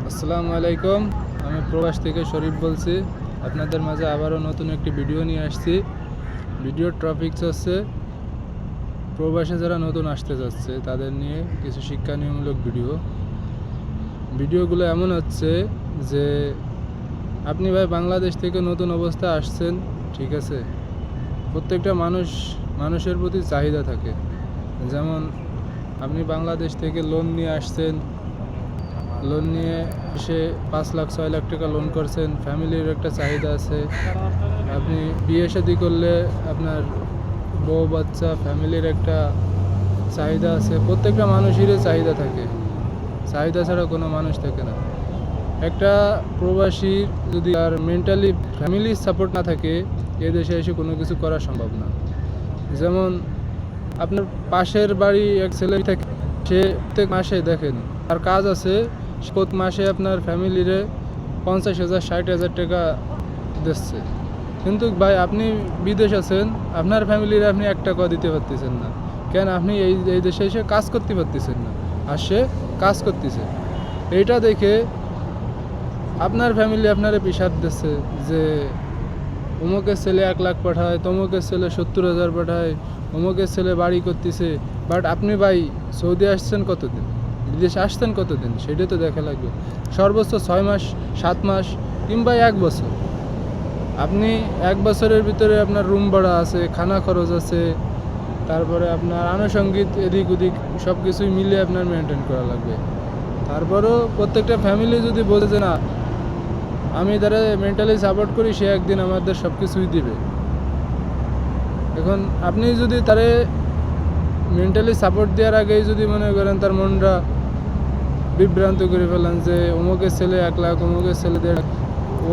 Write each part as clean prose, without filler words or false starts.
আসসালামু আলাইকুম। আমি প্রবাস থেকে শরীফ বলছি। আপনাদের মাঝে আবারও নতুন একটি ভিডিও নিয়ে আসছি। ভিডিওর টপিকস হচ্ছে প্রবাসে যারা নতুন আসতে যাচ্ছে তাদের নিয়ে কিছু শিক্ষানীয়মূলক ভিডিওগুলো এমন হচ্ছে যে আপনি ভাই বাংলাদেশ থেকে নতুন অবস্থায় আসছেন, ঠিক আছে। প্রত্যেকটা মানুষের প্রতি চাহিদা থাকে। যেমন আপনি বাংলাদেশ থেকে লোন নিয়ে আসছেন, লোন নিয়ে এসে 5 লাখ 6 লাখ টাকা লোন করছেন, ফ্যামিলির একটা চাহিদা আছে। আপনি বিয়ে শাদী করলে আপনার বউ বাচ্চা ফ্যামিলির একটা চাহিদা আছে। প্রত্যেকটা মানুষেরই চাহিদা থাকে, চাহিদা ছাড়া কোনো মানুষ থাকে না। একটা প্রবাসীর যদি আর মেন্টালি ফ্যামিলির সাপোর্ট না থাকে, এ দেশে এসে কোনো কিছু করা সম্ভব না। যেমন আপনার পাশের বাড়ি এক ছেলে থাকে, সে প্রত্যেক মাসে দেখেন তার কাজ আছে, প্রত্যেক মাসে আপনার ফ্যামিলিরে 50,000 60,000 টাকা দিচ্ছে। কিন্তু ভাই আপনি বিদেশ আছেন, আপনার ফ্যামিলির আপনি 1 টাকা দিতে পারতেছেন না। কেন? আপনি এই দেশে এসে কাজ করতে পারতেছেন না, আর সে কাজ করতেছে। এইটা দেখে আপনার ফ্যামিলি আপনারে পিছাত দিচ্ছে যে অমুকের ছেলে 1 লাখ পাঠায়, তমুকের ছেলে 70,000 পাঠায়, অমুকের ছেলে বাড়ি করতেছে। বাট আপনি ভাই সৌদি আসছেন কতদিন, বিদেশে আসছেন কতদিন, সেটাই তো দেখা লাগবে। সর্বোচ্চ 6 মাস 7 মাস কিংবা 1 বছর। আপনি 1 বছরের ভিতরে আপনার রুম ভাড়া আছে, খানা খরচ আছে, তারপরে আপনার আনুষঙ্গিক এদিক ওদিক সব কিছুই মিলে আপনার মেনটেন করা লাগবে। তারপরেও প্রত্যেকটা ফ্যামিলি যদি বোঝে যে না আমি তারা মেন্টালি সাপোর্ট করি, সে একদিন আমাদের সব কিছুই দিবে। এখন আপনি যদি তারে মেন্টালি সাপোর্ট দেওয়ার আগেই যদি মনে করেন তার মনটা বিভ্রান্ত করে ফেলেন যে অমুকের ছেলে 1 লাখ, অমুকের ছেলে 1.5 লাখ,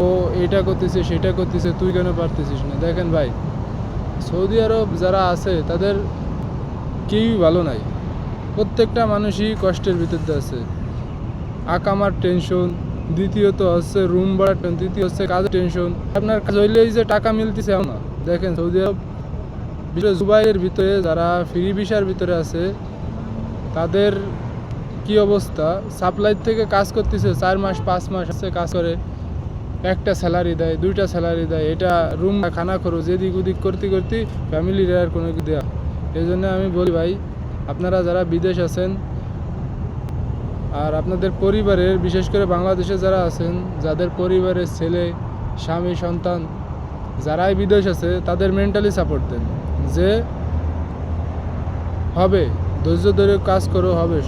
ও এইটা করতেছে সেটা করতেছে, তুই কেন পারতেছিস না। দেখেন ভাই, সৌদি আরব যারা আছে তাদের কেউই ভালো নাই। প্রত্যেকটা মানুষই কষ্টের ভিতরে আছে। আকামার টেনশন, দ্বিতীয়ত হচ্ছে রুম ভাড়া টেনশন, তৃতীয় হচ্ছে কাজের টেনশন। আপনার কাজ হইলেই যে টাকা মিলতেছে এমন না। দেখেন সৌদি আরব বিশেষ দুবাইয়ের ভিতরে যারা ফ্রি ভিসার ভিতরে আছে তাদের কি অবস্থা, সাপ্লাই থেকে কাজ করতেছে 4 মাস 5 মাস আছে কাজ করে, একটা স্যালারি দেয়, 2টা স্যালারি দেয়। এটা রুম খানা খরচ এদিক ওদিক করতে করতে ফ্যামিলির আর কোনো কিছু দেওয়া। এই জন্য আমি বলি ভাই, আপনারা যারা বিদেশ আছেন আর আপনাদের পরিবারের, বিশেষ করে বাংলাদেশে যারা আছেন, যাদের পরিবারের ছেলে স্বামী সন্তান যারাই বিদেশ আছে, তাদের মেন্টালি সাপোর্ট দেন যে হবে, ধৈর্য ধরে কাজ করো, হবে,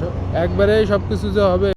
একবারেই সব কিছু যে হবে